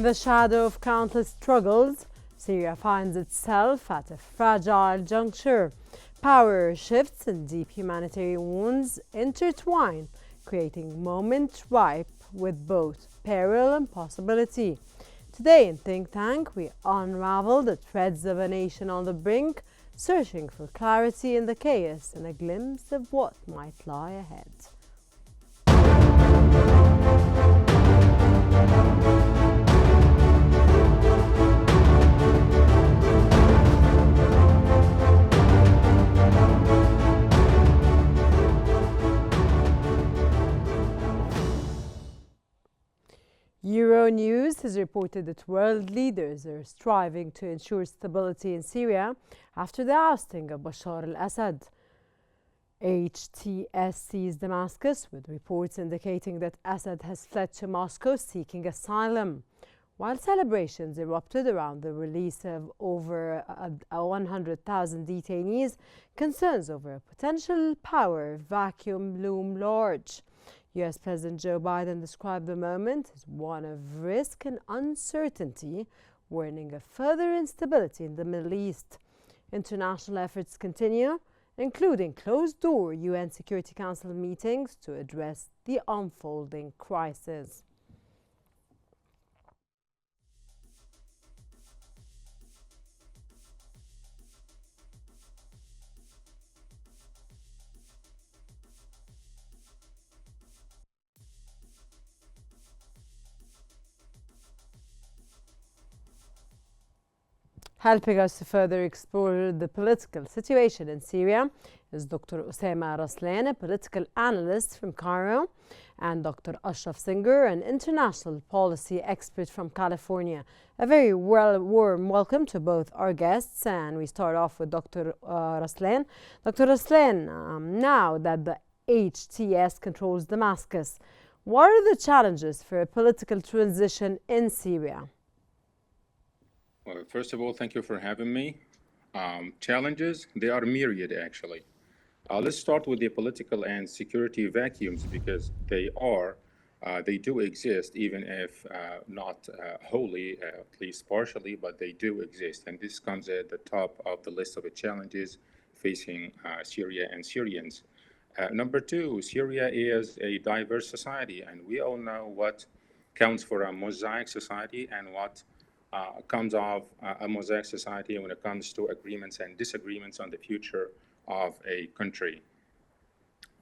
In the shadow of countless struggles, Syria finds itself at a fragile juncture. Power shifts and deep humanitarian wounds intertwine, creating moments ripe with both peril and possibility. Today in Think Tank, we unravel the threads of a nation on the brink, searching for clarity in the chaos and a glimpse of what might lie ahead. Qnews has reported that world leaders are striving to ensure stability in Syria after the ousting of Bashar al-Assad. HTS sees Damascus, with reports indicating that Assad has fled to Moscow seeking asylum. While celebrations erupted around the release of over 100,000 detainees, concerns over a potential power vacuum loom large. U.S. President Joe Biden described the moment as one of risk and uncertainty, warning of further instability in the Middle East. International efforts continue, including closed-door UN Security Council meetings to address the unfolding crisis. Helping us to further explore the political situation in Syria is Dr. Osama Raslan, a political analyst from Cairo, and Dr. Ashraf Singer, an international policy expert from California. A very warm welcome to both our guests, and we start off with Dr. Raslan. Dr. Raslan, now that the HTS controls Damascus, what are the challenges for a political transition in Syria? Well, first of all, thank you for having me. Challenges, they are myriad actually. Let's start with the political and security vacuums because they do exist, even if not wholly, at least partially, but they do exist. And this comes at the top of the list of the challenges facing Syria and Syrians. Number two, Syria is a diverse society, and we all know what counts for a mosaic society and what comes of a mosaic society when it comes to agreements and disagreements on the future of a country.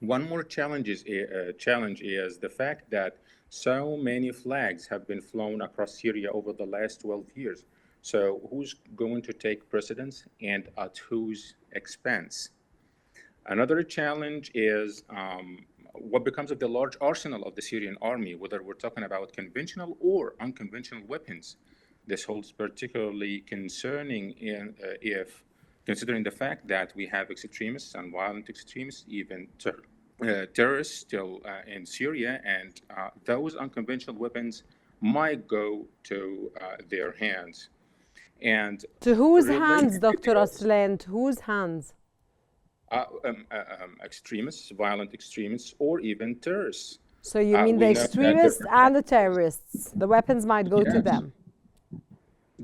One more challenge is the fact that so many flags have been flown across Syria over the last 12 years. So who's going to take precedence and at whose expense? Another challenge is what becomes of the large arsenal of the Syrian army, whether we're talking about conventional or unconventional weapons. This holds particularly concerning if considering the fact that we have extremists and violent extremists, even terrorists still in Syria, and those unconventional weapons might go to their hands. And to whose hands, Dr. Aslan? To whose hands? Extremists, violent extremists, or even terrorists. So you mean the extremists and the terrorists? The weapons might go to them.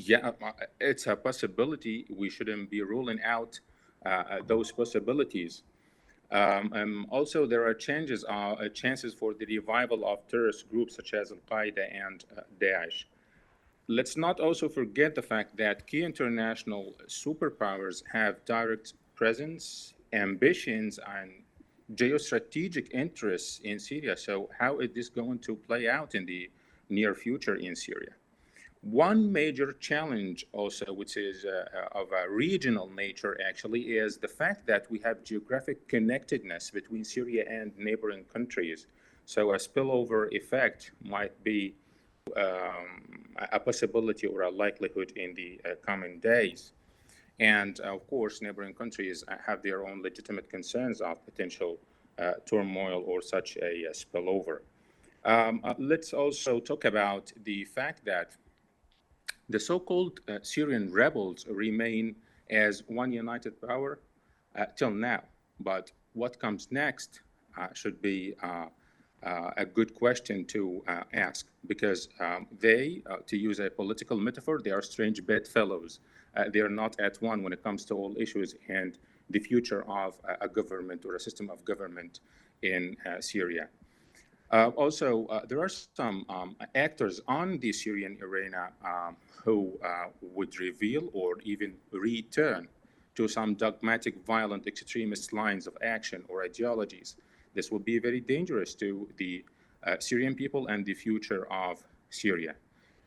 Yeah, it's a possibility. We shouldn't be ruling out those possibilities. Also, there are chances for the revival of terrorist groups such as Al-Qaeda and Daesh. Let's not also forget the fact that key international superpowers have direct presence, ambitions, and geostrategic interests in Syria. So how is this going to play out in the near future in Syria? One major challenge also, which is of a regional nature actually, is the fact that we have geographic connectedness between Syria and neighboring countries. So a spillover effect might be a possibility or a likelihood in the coming days. And of course, neighboring countries have their own legitimate concerns of potential turmoil or such a spillover. Let's also talk about the fact that the so-called Syrian rebels remain as one united power till now. But what comes next should be a good question to ask, because to use a political metaphor, they are strange bedfellows. They are not at one when it comes to all issues and the future of a government or a system of government in Syria. Also, there are some actors on the Syrian arena who would reveal or even return to some dogmatic, violent, extremist lines of action or ideologies. This will be very dangerous to the Syrian people and the future of Syria.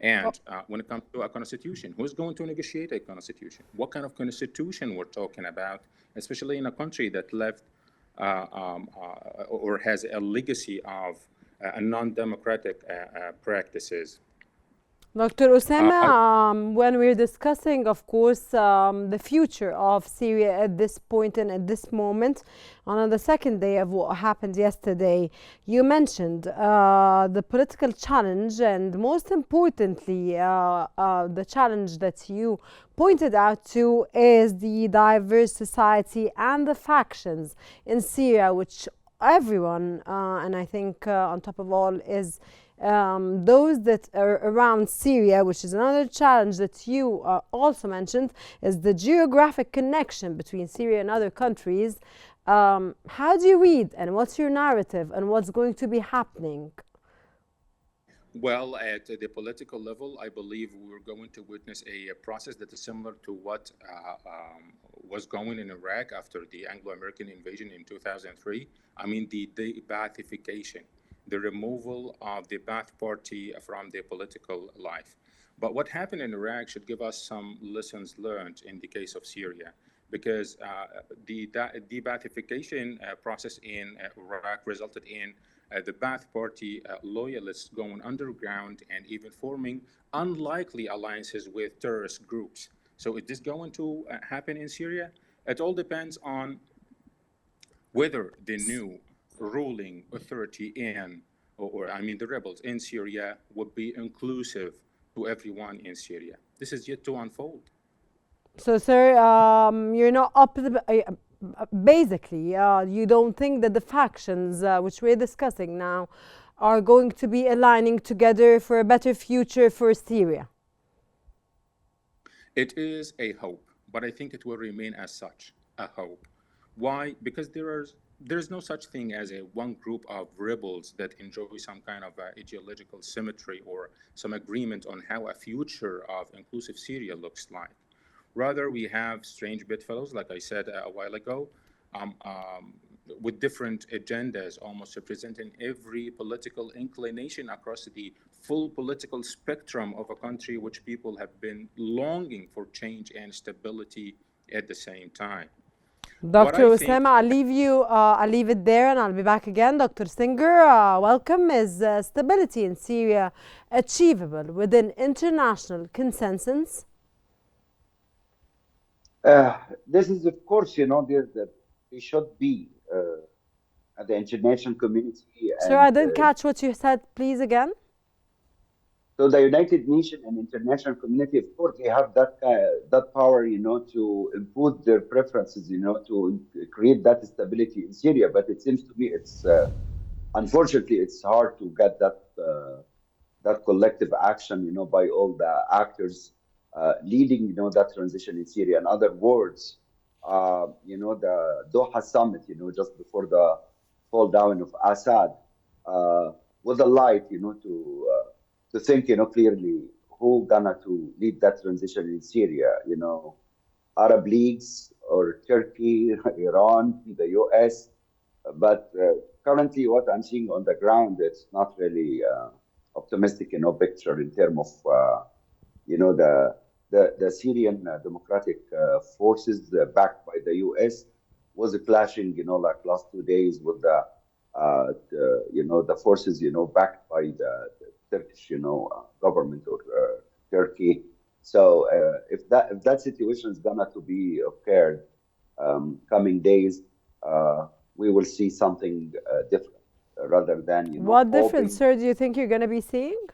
And when it comes to a constitution, who's going to negotiate a constitution? What kind of constitution we're talking about, especially in a country that left or has a legacy of non-democratic practices. Dr. Osama, when we're discussing, of course, the future of Syria at this point and at this moment, on the second day of what happened yesterday, you mentioned the political challenge, and most importantly, the challenge that you pointed out to is the diverse society and the factions in Syria, which everyone, and I think on top of all, is those that are around Syria, which is another challenge that you also mentioned, is the geographic connection between Syria and other countries. How do you read, and what's your narrative, and what's going to be happening? Well, at the political level, I believe we're going to witness a process that is similar to what was going in Iraq after the Anglo-American invasion in 2003. I mean, the de-Baathification, the removal of the Ba'ath Party from the political life. But what happened in Iraq should give us some lessons learned in the case of Syria, because the de-Baathification process in Iraq resulted in the Ba'ath Party loyalists going underground and even forming unlikely alliances with terrorist groups. So is this going to happen in Syria? It all depends on whether the new ruling authority the rebels in Syria would be inclusive to everyone in Syria. This is yet to unfold. So, sir, you're not up to the... basically, you don't think that the factions which we're discussing now are going to be aligning together for a better future for Syria? It is a hope, but I think it will remain as such, a hope. Why? Because there's no such thing as a one group of rebels that enjoy some kind of ideological symmetry or some agreement on how a future of inclusive Syria looks like. Rather, we have strange bedfellows, like I said a while ago, with different agendas, almost representing every political inclination across the full political spectrum of a country which people have been longing for change and stability at the same time. Dr. Osama, I'll leave it there and I'll be back again. Dr. Singer, welcome. Is stability in Syria achievable within international consensus? This is, of course, that we should be at the international community. Sir, I didn't catch what you said. Please again. So the United Nations and international community, of course, they have that power, to impose their preferences, to create that stability in Syria. But it seems to me it's unfortunately it's hard to get that collective action, by all the actors leading, that transition in Syria. In other words, the Doha summit, just before the fall down of Assad, was a light, to think, clearly who gonna to lead that transition in Syria, Arab leagues or Turkey, Iran, the US. But currently what I'm seeing on the ground, it's not really optimistic, picture in terms of, the Syrian democratic forces backed by the US was clashing, like last 2 days with the forces, backed by the Turkish, government or Turkey. So if that situation is gonna to be occurred coming days, we will see something different rather than What difference, sir, do you think you're gonna be seeing?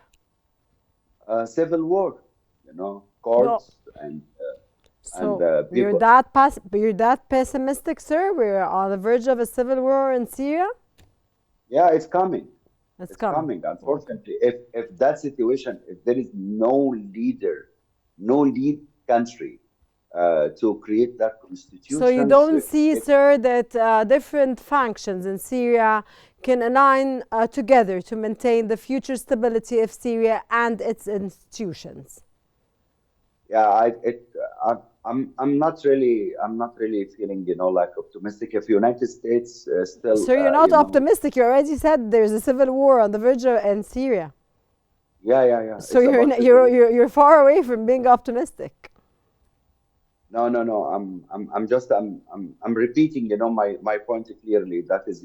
Civil war, courts and you're that pessimistic, sir? We're on the verge of a civil war in Syria. Yeah, it's coming. It's It's coming. coming. Okay. Unfortunately, if that situation, if there is no leader, no lead country to create that So you constitution, so don't see, it, sir, that different factions in Syria can align together to maintain the future stability of Syria and its institutions? yeah, I'm not really feeling, like optimistic. If United States still, So you're not optimistic. You already said there's a civil war on the verge in Syria. yeah, So it's you're about resolution. you're far away from being optimistic. No. I'm repeating, my point clearly. That is,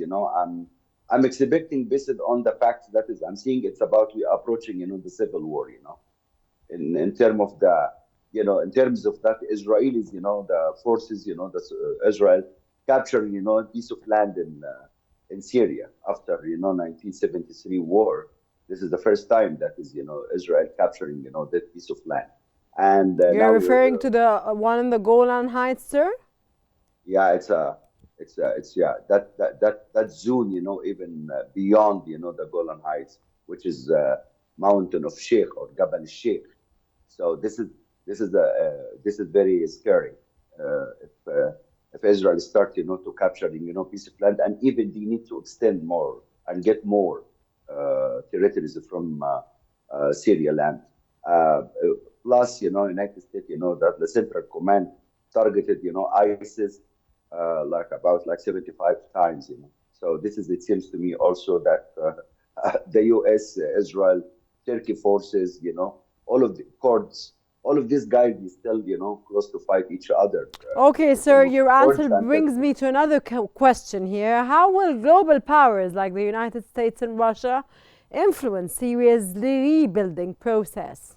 I'm expecting based on the facts that is, I'm seeing it's about we approaching, the civil war, in terms of the, in terms of that Israelis, the forces, Israel capturing, a piece of land in Syria after, 1973 war. This is the first time that is, Israel capturing, that piece of land. And You're now you're referring to the one in the Golan Heights, sir? yeah, it's yeah, that zone, even beyond, the Golan Heights, which is mountain of Sheikh or Jabal Sheikh. So this is very scary. If Israel start, to capturing, piece of land, and even they need to extend more and get more territories from Syria land. Plus, United States, that the Central Command targeted, ISIS like about like 75 times, So this is, it seems to me also that the U.S., Israel, Turkey forces, all of the Kurds, all of these guys is still, close to fight each other Okay, in terms sir, of your Kurds answer and brings Turkey. me to another question here. How will global powers like the United States and Russia influence Syria's rebuilding process?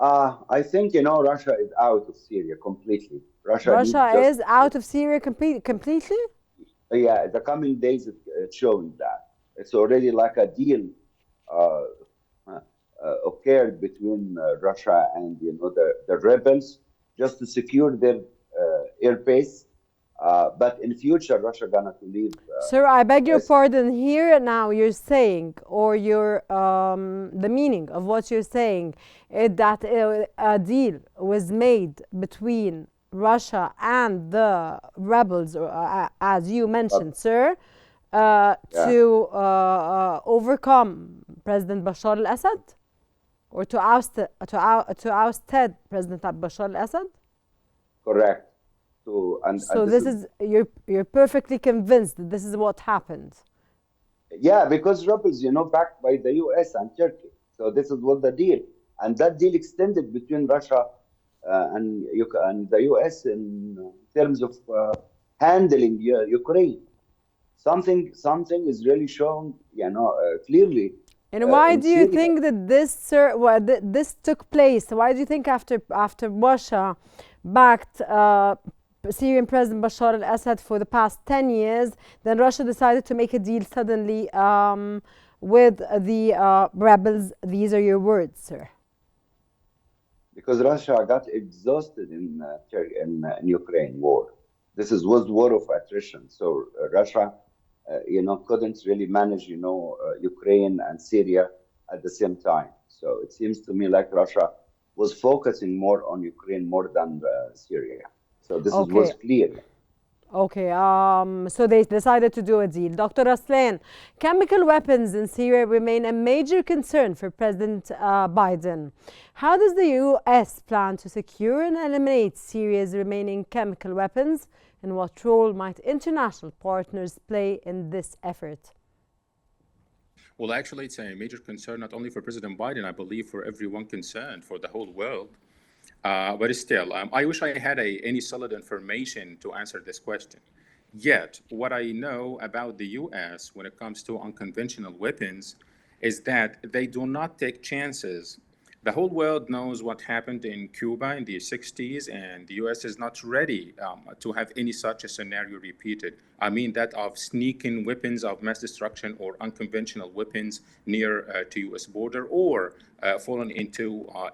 I think, Russia is out of Syria completely. Russia needs Russia just, is out of Syria completely? yeah, the coming days it's showing that. It's already like a deal uh, occurred between Russia and, the rebels just to secure their airbase. But in future, Russia gonna to leave. Sir, I beg your As, pardon. Here now you're saying, or the meaning of what you're saying is that a deal was made between Russia and the rebels, or, as you mentioned, sir, yeah, to overcome President Bashar al-Assad, or to oust President Bashar al-Assad. correct. And So this this is, is you're perfectly convinced that this is what happened. yeah, because rebels, backed by the U.S. and Turkey. So this is what the deal, and that deal extended between Russia and the U.S. in terms of handling Ukraine. Something is really shown, clearly And why in do you Syria. think that this, sir, this took place? Why do you think after Russia backed Syrian President Bashar al-Assad for the past 10 years, then Russia decided to make a deal suddenly with the rebels? These are your words, sir. Because Russia got exhausted in Ukraine war. This was war of attrition. So Russia, couldn't really manage, Ukraine and Syria at the same time. So it seems to me like Russia was focusing more on Ukraine more than Syria. So was Okay. clear. Okay, so they decided to do a deal. Dr. Aslan, chemical weapons in Syria remain a major concern for President Biden. How does the U.S. plan to secure and eliminate Syria's remaining chemical weapons? And what role might international partners play in this effort? Well, actually, it's a major concern not only for President Biden, I believe for everyone concerned, for the whole world. But still, I wish I had any solid information to answer this question. Yet, what I know about the US when it comes to unconventional weapons is that they do not take chances. The whole world knows what happened in Cuba in the 60s, and the US is not ready to have any such a scenario repeated. I mean, that of sneaking weapons of mass destruction or unconventional weapons near to US border, or falling into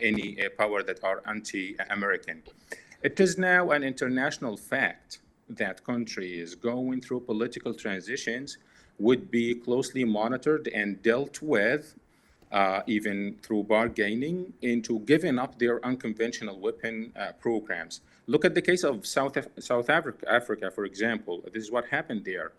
any power that are anti-American. It is now an international fact that country is going through political transitions would be closely monitored and dealt with, even through bargaining, into giving up their unconventional weapon programs. Look at the case of South Africa, for example. This is what happened there.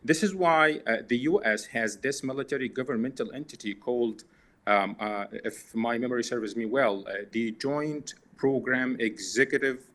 This is why the U.S. has this military governmental entity called, if my memory serves me well, the Joint Program Executive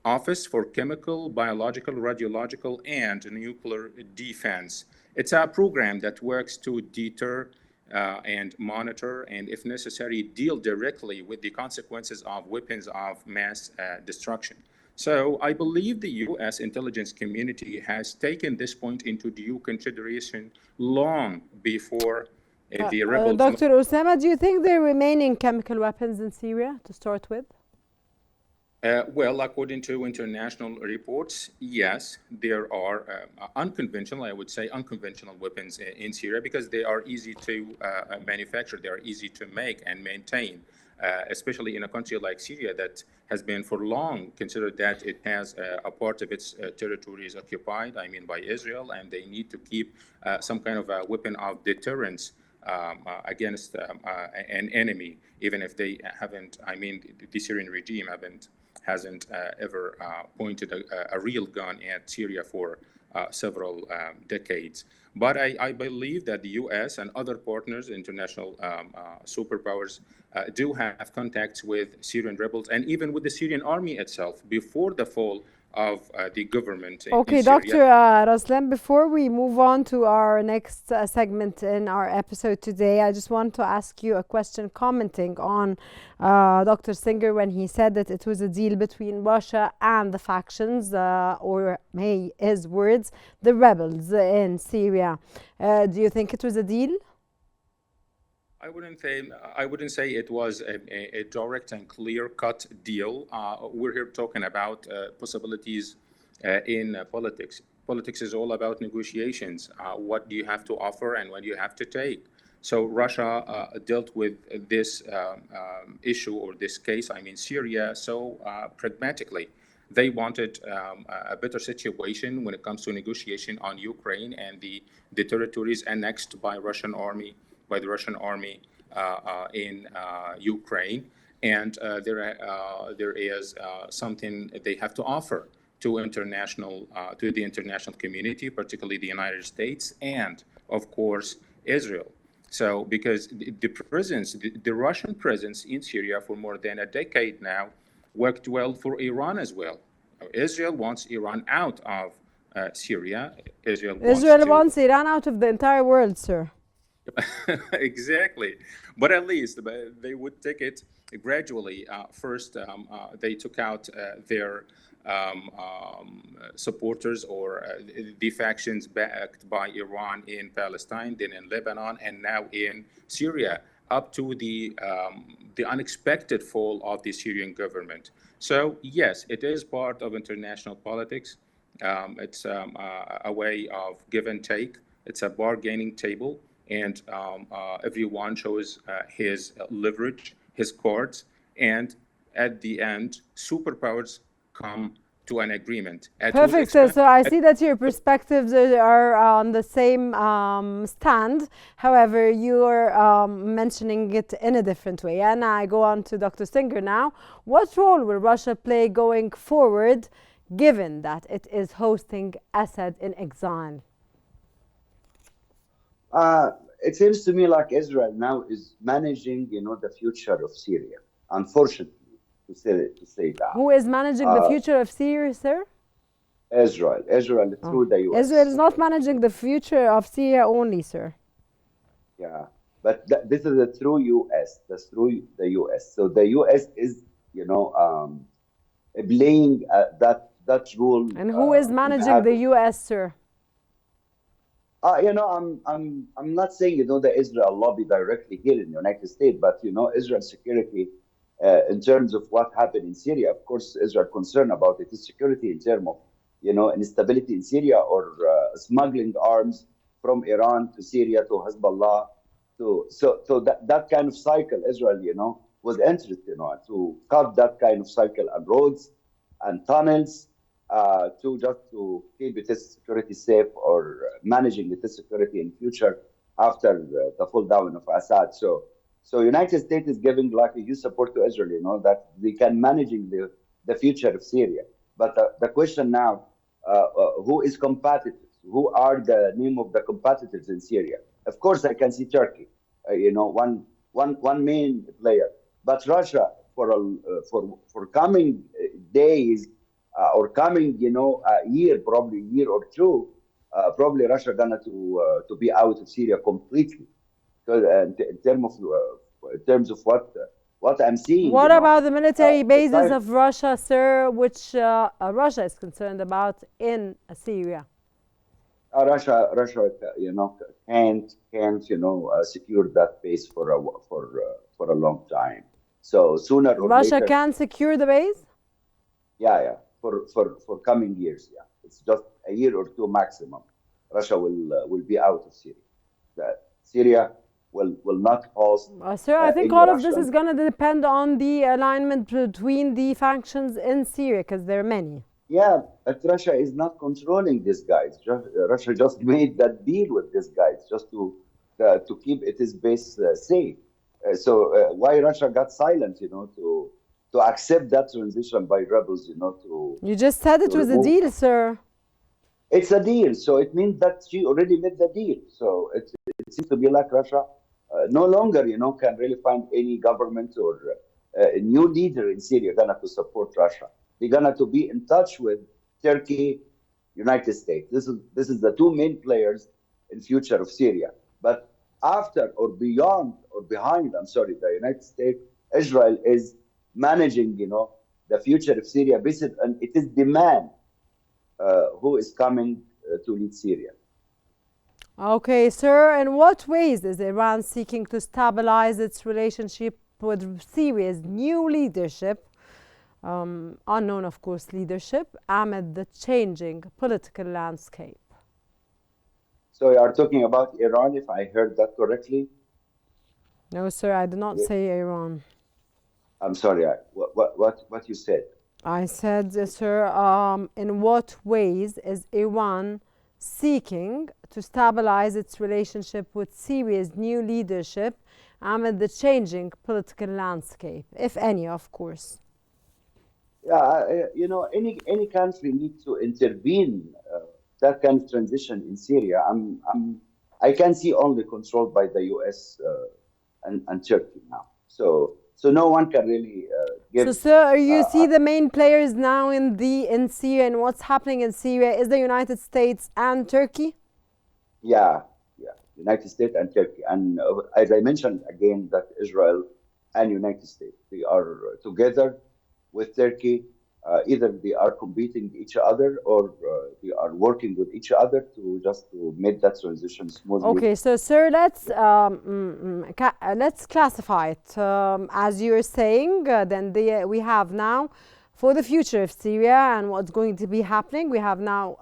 Office for Chemical, Biological, Radiological, and Nuclear Defense. It's a program that works to deter and monitor, and if necessary, deal directly with the consequences of weapons of mass destruction. So I believe the U.S. intelligence community has taken this point into due consideration long before the rebels. Dr. Osama, do you think there are remaining chemical weapons in Syria to start with? Well, according to international reports, yes, there are unconventional, I would say, unconventional weapons in Syria because they are easy to manufacture, they are easy to make and maintain, especially in a country like Syria that has been for long considered that it has a part of its territories occupied, I mean by Israel, and they need to keep some kind of a weapon of deterrence against an enemy, even if they haven't, I mean, the Syrian regime hasn't ever pointed a real gun at Syria for several decades. But I believe that the U.S. and other partners, international superpowers, do have contacts with Syrian rebels and even with the Syrian army itself before the fall of the government Okay, in Syria. Dr. Raslan, before we move on to our next segment in our episode today, I just want to ask you a question commenting on Dr. Singer when he said that it was a deal between Russia and the factions, or his words, the rebels in Syria. Do you think it was a deal? I wouldn't say it was a direct and clear-cut deal. We're here talking about possibilities in politics. Politics is all about negotiations. What do you have to offer and what do you have to take? So Russia dealt with this issue or this case, I mean Syria, so pragmatically. They wanted a better situation when it comes to negotiation on Ukraine and the territories annexed by the Russian army in Ukraine, and there is something they have to offer to the international community, particularly the United States, and of course Israel. So, because the Russian presence in Syria for more than a decade now worked well for Iran as well. Israel wants Iran out of Syria. Israel wants Iran out of the entire world, sir. Exactly, but at least they would take it gradually. First, they took out their supporters or the factions backed by Iran in Palestine, then in Lebanon, and now in Syria, up to the unexpected fall of the Syrian government. So yes, it is part of international politics. It's a way of give and take. It's a bargaining table. And everyone shows his leverage, his cards, and at the end, superpowers come to an agreement. Perfect. So I see that your perspectives are on the same stand. However, you are mentioning it in a different way. And I go on to Dr. Singer now. What role will Russia play going forward, given that it is hosting Assad in exile? It seems to me like Israel now is managing, the future of Syria. Unfortunately, to say that. Who is managing the future of Syria, sir? Israel through the U.S. Israel is not managing the future of Syria only, sir. Yeah, but this is through U.S. That's through the U.S. So the U.S. is, playing that role. And who is managing the U.S., sir? I'm not saying, the Israel lobby directly here in the United States, but, Israel's security in terms of what happened in Syria, of course, Israel concerned about it is security in terms of, instability in Syria or smuggling arms from Iran to Syria to Hezbollah. So that kind of cycle, Israel, was interested, to cut that kind of cycle and roads and tunnels to keep its security safe or managing its security in future after the fall down of Assad. So United States is giving like a huge support to Israel, that they can managing the future of Syria. But the question now, who is competitive? Who are the name of the competitors in Syria? Of course, I can see Turkey, one main player. But Russia, for coming days or coming, a year, probably a year or two, probably Russia gonna to be out of Syria completely. Because in terms of what I'm seeing, What about the military the bases time of Russia, sir, which Russia is concerned about in Syria? Russia, can't, secure that base for a long time. So sooner or Russia later, can secure the base? yeah, for coming years, yeah, it's just a year or two maximum. Russia will be out of Syria. Syria will not host Sir, I think any all of this is Russian. going to depend on the alignment between the factions in Syria, because there are many. Yeah, but Russia is not controlling these guys. Russia just made that deal with these guys just to keep its base safe. So why Russia got silent, to accept that transition by rebels, You just said to it was a remove. deal, sir. It's a deal, so it means that she already made the deal. So it seems to be like Russia no longer, can really find any government or a new leader in Syria gonna to support Russia. They're gonna to be in touch with Turkey, United States. This is the two main players in future of Syria. But after or beyond or behind, I'm sorry, the United States, Israel is managing, the future of Syria based on it is demand who is coming to lead Syria. Okay, sir. In what ways is Iran seeking to stabilize its relationship with Syria's new leadership, unknown, of course, leadership, amid the changing political landscape? So you are talking about Iran, if I heard that correctly? No, sir, I did not say Iran. I'm sorry, what you said? I said, sir, in what ways is Iran seeking to stabilize its relationship with Syria's new leadership amid the changing political landscape, if any, of course? Yeah, any country needs to intervene that kind of transition in Syria. I can see only controlled by the U.S. And Turkey now. So no one can really give. So, sir, you see the main players now in Syria and what's happening in Syria is the United States and Turkey? Yeah, United States and Turkey. And as I mentioned again, that Israel and United States, they are together with Turkey. Either they are competing each other or they are working with each other to make that transition smoothly. Okay, so sir, let's classify it. As you're saying, then we have now, for the future of Syria and what's going to be happening, we have now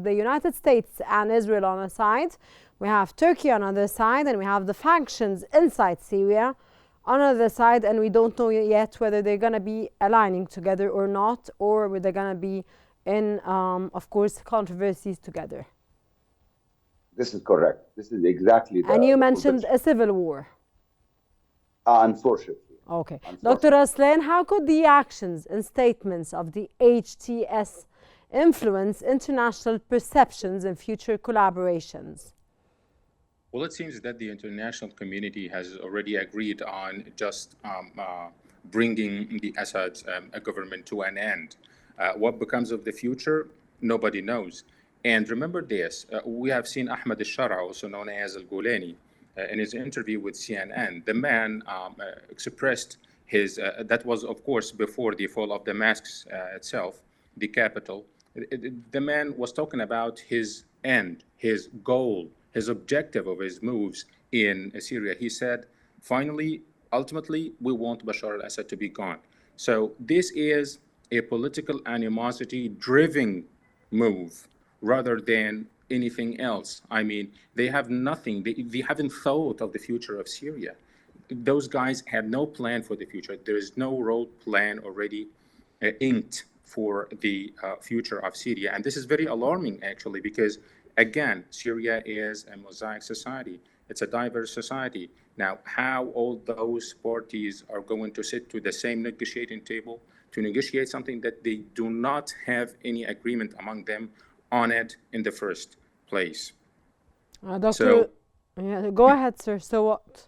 the United States and Israel on a side, we have Turkey on the other side, and we have the factions inside Syria on the other side, and we don't know yet whether they're going to be aligning together or not, or whether they're going to be in, of course, controversies together. This is correct. This is exactly the. And you mentioned a civil war. Unfortunately. Okay. Dr. Aslan, how could the actions and statements of the HTS influence international perceptions and future collaborations? Well, it seems that the international community has already agreed on just bringing the Assad government to an end. What becomes of the future, nobody knows. And remember this, we have seen Ahmed al-Shara, also known as al-Golani, in his interview with CNN. The man expressed his, that was of course before the fall of Damascus itself, the capital. The man was talking about his end, his goal, his objective of his moves in Syria. He said, finally, ultimately, we want Bashar al-Assad to be gone. So this is a political animosity-driven move rather than anything else. I mean, they have nothing. They haven't thought of the future of Syria. Those guys had no plan for the future. There is no road plan already inked for the future of Syria. And this is very alarming, actually, because, again, Syria is a mosaic society. It's a diverse society. Now, how all those parties are going to sit to the same negotiating table to negotiate something that they do not have any agreement among them on it in the first place. Doctor, yeah, go ahead, sir. So what?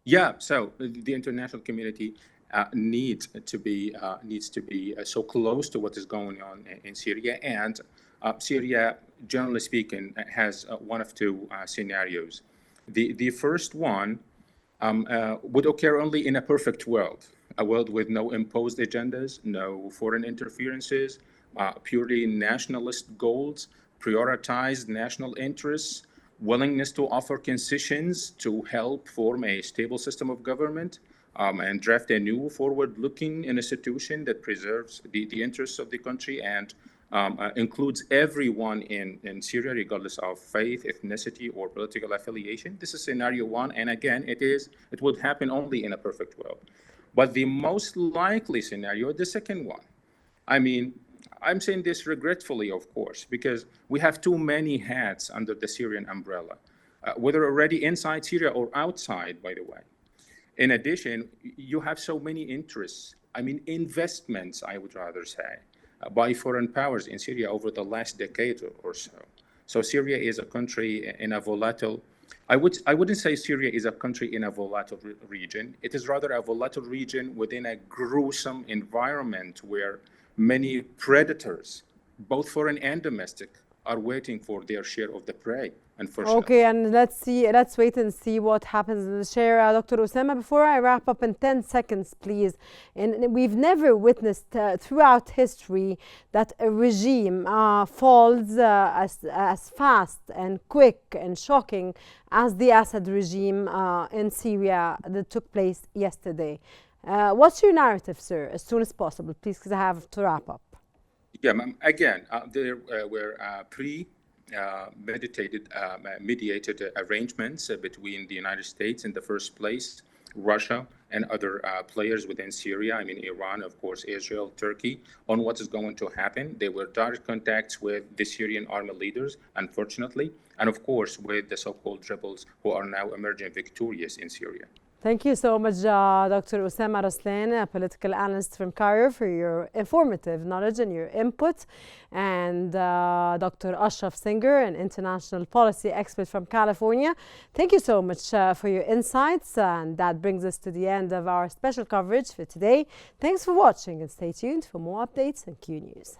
Yeah, so the international community needs to be so close to what is going on in Syria, and Syria, generally speaking, has one of two scenarios. The first one would occur only in a perfect world, a world with no imposed agendas, no foreign interferences, purely nationalist goals, prioritized national interests, willingness to offer concessions to help form a stable system of government, and draft a new forward-looking institution that preserves the interests of the country and includes everyone in Syria, regardless of faith, ethnicity, or political affiliation. This is scenario one, and again, it would happen only in a perfect world. But the most likely scenario, the second one. I mean, I'm saying this regretfully, of course, because we have too many hats under the Syrian umbrella, whether already inside Syria or outside, by the way. In addition, you have so many interests, I mean, investments, I would rather say, by foreign powers in Syria over the last decade or so. So Syria is a country in a volatile, I wouldn't say Syria is a country in a volatile region. It is rather a volatile region within a gruesome environment where many predators, both foreign and domestic, are waiting for their share of the prey, unfortunately. Okay, and let's wait and see what happens in the share. Dr. Osama, before I wrap up in 10 seconds, please. And we've never witnessed throughout history that a regime falls as fast and quick and shocking as the Assad regime in Syria that took place yesterday. What's your narrative, sir, as soon as possible, please, because I have to wrap up. Yeah, again, there were meditated, mediated arrangements between the United States in the first place, Russia, and other players within Syria, I mean, Iran, of course, Israel, Turkey, on what is going to happen. There were direct contacts with the Syrian army leaders, unfortunately, and of course, with the so-called rebels who are now emerging victorious in Syria. Thank you so much, Dr. Osama Raslan, a political analyst from Cairo, for your informative knowledge and your input. And Dr. Ashraf Singer, an international policy expert from California. Thank you so much for your insights. And that brings us to the end of our special coverage for today. Thanks for watching and stay tuned for more updates on Q News.